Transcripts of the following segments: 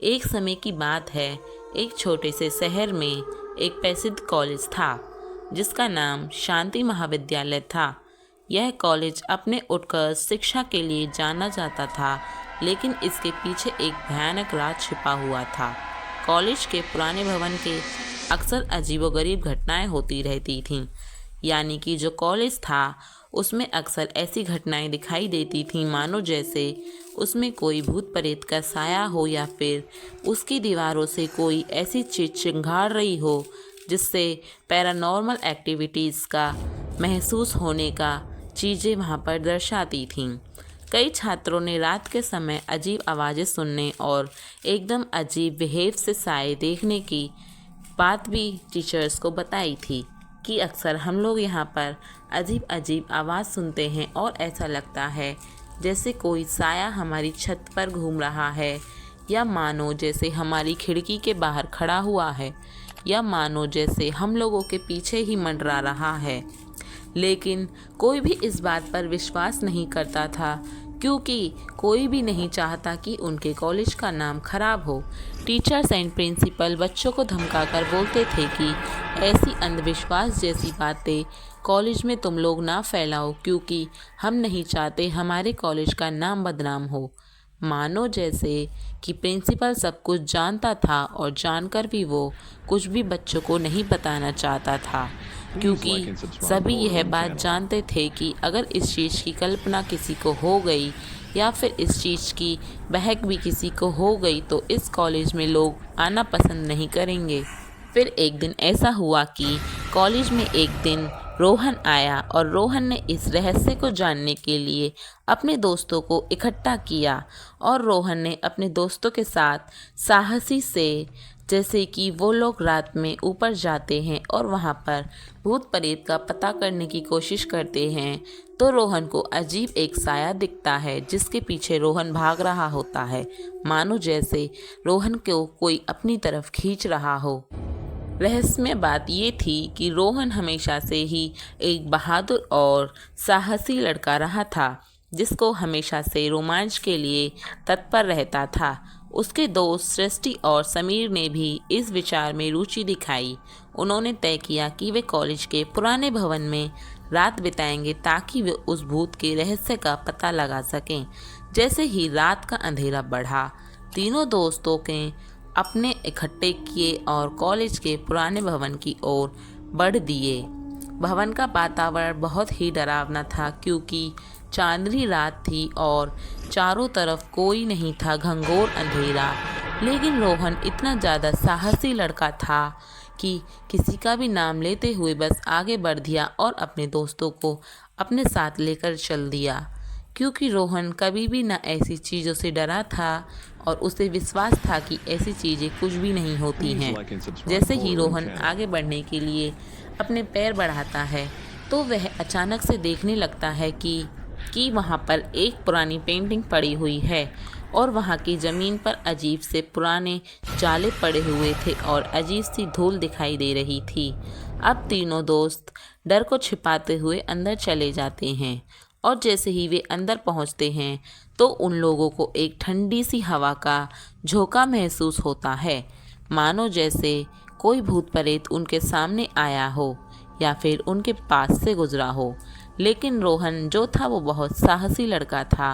एक समय की बात है, एक छोटे से शहर में एक प्रसिद्ध कॉलेज था जिसका नाम शांति महाविद्यालय था। यह कॉलेज अपने उत्कृष्ट शिक्षा के लिए जाना जाता था, लेकिन इसके पीछे एक भयानक राज छिपा हुआ था। कॉलेज के पुराने भवन के अक्सर अजीबोगरीब घटनाएं होती रहती थीं। यानी कि जो कॉलेज था उसमें अक्सर ऐसी घटनाएं दिखाई देती थीं मानो जैसे उसमें कोई भूत प्रेत का साया हो या फिर उसकी दीवारों से कोई ऐसी चीज चिंगाड़ रही हो जिससे पैरानॉर्मल एक्टिविटीज़ का महसूस होने का चीज़ें वहाँ पर दर्शाती थीं। कई छात्रों ने रात के समय अजीब आवाज़ें सुनने और एकदम अजीब बिहेव से साए देखने की बात भी टीचर्स को बताई थी कि अक्सर हम लोग यहाँ पर अजीब अजीब आवाज़ सुनते हैं और ऐसा लगता है जैसे कोई साया हमारी छत पर घूम रहा है, या मानो जैसे हमारी खिड़की के बाहर खड़ा हुआ है, या मानो जैसे हम लोगों के पीछे ही मंडरा रहा है। लेकिन कोई भी इस बात पर विश्वास नहीं करता था, क्योंकि कोई भी नहीं चाहता कि उनके कॉलेज का नाम खराब हो। टीचर्स एंड प्रिंसिपल बच्चों को धमकाकर बोलते थे कि ऐसी अंधविश्वास जैसी बातें कॉलेज में तुम लोग ना फैलाओ, क्योंकि हम नहीं चाहते हमारे कॉलेज का नाम बदनाम हो। मानो जैसे कि प्रिंसिपल सब कुछ जानता था और जानकर भी वो कुछ भी बच्चों को नहीं बताना चाहता था, क्योंकि सभी यह बात जानते थे कि अगर इस चीज़ की कल्पना किसी को हो गई या फिर इस चीज़ की बहक भी किसी को हो गई तो इस कॉलेज में लोग आना पसंद नहीं करेंगे। फिर एक दिन ऐसा हुआ कि कॉलेज में एक दिन रोहन आया और रोहन ने इस रहस्य को जानने के लिए अपने दोस्तों को इकट्ठा किया। और रोहन ने अपने दोस्तों के साथ साहसी से, जैसे कि वो लोग रात में ऊपर जाते हैं और वहाँ पर भूत प्रेत का पता करने की कोशिश करते हैं, तो रोहन को अजीब एक साया दिखता है जिसके पीछे रोहन भाग रहा होता है, मानो जैसे रोहन को कोई अपनी तरफ खींच रहा हो। रहस्यमय बात ये थी कि रोहन हमेशा से ही एक बहादुर और साहसी लड़का रहा था, जिसको हमेशा से रोमांच के लिए तत्पर रहता था। उसके दोस्त सृष्टि और समीर ने भी इस विचार में रुचि दिखाई। उन्होंने तय किया कि वे कॉलेज के पुराने भवन में रात बिताएंगे ताकि वे उस भूत के रहस्य का पता लगा सकें। जैसे ही रात का अंधेरा बढ़ा, तीनों दोस्तों के अपने इकट्ठे किए और कॉलेज के पुराने भवन की ओर बढ़ दिए। भवन का वातावरण बहुत ही डरावना था, क्योंकि चांदनी रात थी और चारों तरफ कोई नहीं था, घंघोर अंधेरा। लेकिन रोहन इतना ज़्यादा साहसी लड़का था कि किसी का भी नाम लेते हुए बस आगे बढ़ दिया और अपने दोस्तों को अपने साथ लेकर चल दिया, क्योंकि रोहन कभी भी ना ऐसी चीज़ों से डरा था और उसे विश्वास था कि ऐसी चीज़ें कुछ भी नहीं होती हैं। जैसे ही रोहन आगे बढ़ने के लिए अपने पैर बढ़ाता है तो वह अचानक से देखने लगता है कि वहाँ पर एक पुरानी पेंटिंग पड़ी हुई है और वहाँ की ज़मीन पर अजीब से पुराने जाले पड़े हुए थे और अजीब सी धूल दिखाई दे रही थी। अब तीनों दोस्त डर को छिपाते हुए अंदर चले जाते हैं और जैसे ही वे अंदर पहुँचते हैं तो उन लोगों को एक ठंडी सी हवा का झोंका महसूस होता है, मानो जैसे कोई भूत प्रेत उनके सामने आया हो या फिर उनके पास से गुजरा हो। लेकिन रोहन जो था वो बहुत साहसी लड़का था।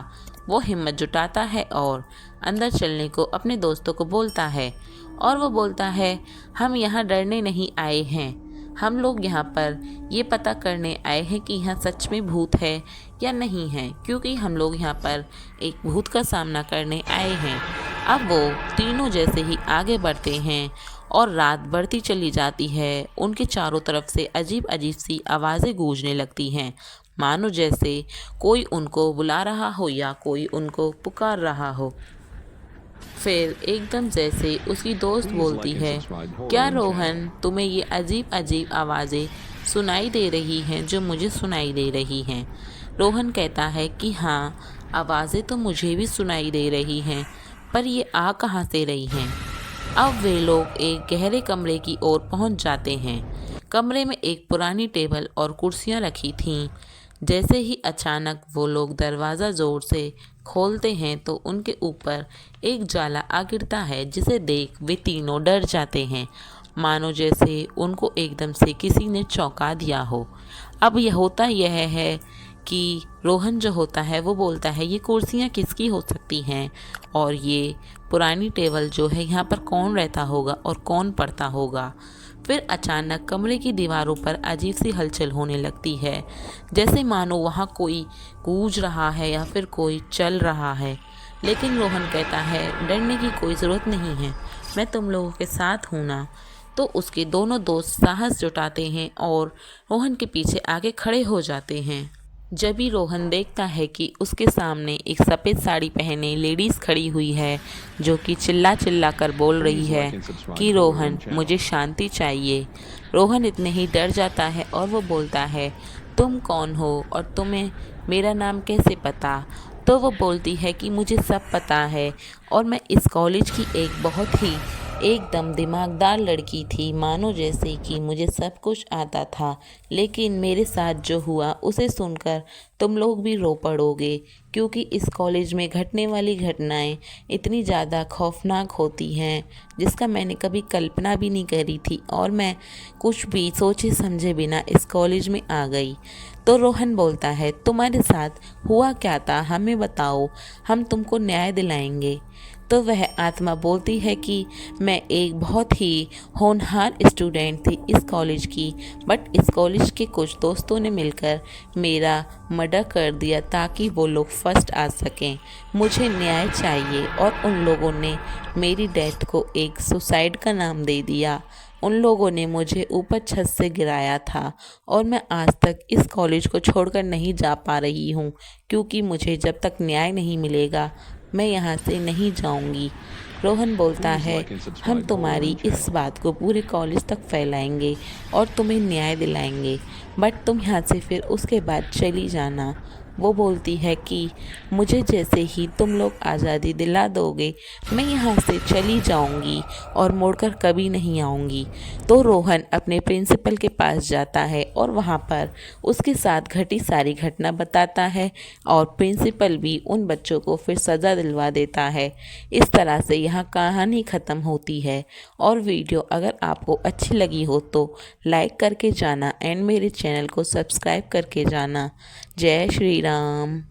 वो हिम्मत जुटाता है और अंदर चलने को अपने दोस्तों को बोलता है, और वो बोलता है, हम यहाँ डरने नहीं आए हैं, हम लोग यहाँ पर ये पता करने आए हैं कि यहाँ सच में भूत है या नहीं है, क्योंकि हम लोग यहाँ पर एक भूत का सामना करने आए हैं। अब वो तीनों जैसे ही आगे बढ़ते हैं और रात बढ़ती चली जाती है, उनके चारों तरफ से अजीब अजीब सी आवाज़ें गूंजने लगती हैं, मानो जैसे कोई उनको बुला रहा हो या कोई उनको पुकार रहा हो। फिर एकदम जैसे उसकी दोस्त बोलती है, क्या रोहन, तुम्हें ये अजीब अजीब आवाज़ें सुनाई दे रही हैं जो मुझे सुनाई दे रही हैं? रोहन कहता है कि हाँ, आवाज़ें तो मुझे भी सुनाई दे रही हैं, पर ये आ कहाँ से रही हैं? अब वे लोग एक गहरे कमरे की ओर पहुंच जाते हैं। कमरे में एक पुरानी टेबल और कुर्सियां रखी थीं, जैसे ही अचानक वो लोग दरवाज़ा ज़ोर से खोलते हैं तो उनके ऊपर एक जाला आ गिरता है, जिसे देख वे तीनों डर जाते हैं, मानो जैसे उनको एकदम से किसी ने चौंका दिया हो। अब यह है कि रोहन जो होता है वो बोलता है, ये कुर्सियाँ किसकी हो सकती हैं और ये पुरानी टेबल जो है यहाँ पर कौन रहता होगा और कौन पढ़ता होगा। फिर अचानक कमरे की दीवारों पर अजीब सी हलचल होने लगती है, जैसे मानो वहाँ कोई गूंज रहा है या फिर कोई चल रहा है। लेकिन रोहन कहता है, डरने की कोई ज़रूरत नहीं है, मैं तुम लोगों के साथ हूँ ना। तो उसके दोनों दोस्त साहस जुटाते हैं और रोहन के पीछे आगे खड़े हो जाते हैं। जब भी रोहन देखता है कि उसके सामने एक सफ़ेद साड़ी पहने लेडीज़ खड़ी हुई है, जो कि चिल्ला चिल्ला कर बोल रही है कि रोहन, मुझे शांति चाहिए। रोहन इतने ही डर जाता है और वो बोलता है, तुम कौन हो और तुम्हें मेरा नाम कैसे पता। तो वो बोलती है कि मुझे सब पता है और मैं इस कॉलेज की एक बहुत ही एकदम दिमागदार लड़की थी, मानो जैसे कि मुझे सब कुछ आता था। लेकिन मेरे साथ जो हुआ उसे सुनकर तुम लोग भी रो पड़ोगे, क्योंकि इस कॉलेज में घटने वाली घटनाएं इतनी ज़्यादा खौफनाक होती हैं जिसका मैंने कभी कल्पना भी नहीं करी थी, और मैं कुछ भी सोचे समझे बिना इस कॉलेज में आ गई। तो रोहन बोलता है, तुम्हारे साथ हुआ क्या था, हमें बताओ, हम तुमको न्याय दिलाएंगे। तो वह आत्मा बोलती है कि मैं एक बहुत ही होनहार स्टूडेंट थी इस कॉलेज की, बट इस कॉलेज के कुछ दोस्तों ने मिलकर मेरा मर्डर कर दिया ताकि वो लोग फर्स्ट आ सकें। मुझे न्याय चाहिए और उन लोगों ने मेरी डेथ को एक सुसाइड का नाम दे दिया। उन लोगों ने मुझे ऊपर छत से गिराया था और मैं आज तक इस कॉलेज को छोड़कर नहीं जा पा रही हूँ, क्योंकि मुझे जब तक न्याय नहीं मिलेगा मैं यहाँ से नहीं जाऊँगी। रोहन बोलता है, हम तुम्हारी इस बात को पूरे कॉलेज तक फैलाएंगे और तुम्हें न्याय दिलाएंगे, बट तुम यहाँ से फिर उसके बाद चली जाना। वो बोलती है कि मुझे जैसे ही तुम लोग आज़ादी दिला दोगे मैं यहाँ से चली जाऊँगी और मुड़कर कभी नहीं आऊँगी। तो रोहन अपने प्रिंसिपल के पास जाता है और वहाँ पर उसके साथ घटी सारी घटना बताता है, और प्रिंसिपल भी उन बच्चों को फिर सज़ा दिलवा देता है। इस तरह से यहाँ कहानी ख़त्म होती है। और वीडियो अगर आपको अच्छी लगी हो तो लाइक करके जाना एंड मेरे चैनल को सब्सक्राइब करके जाना। जय श्री राम।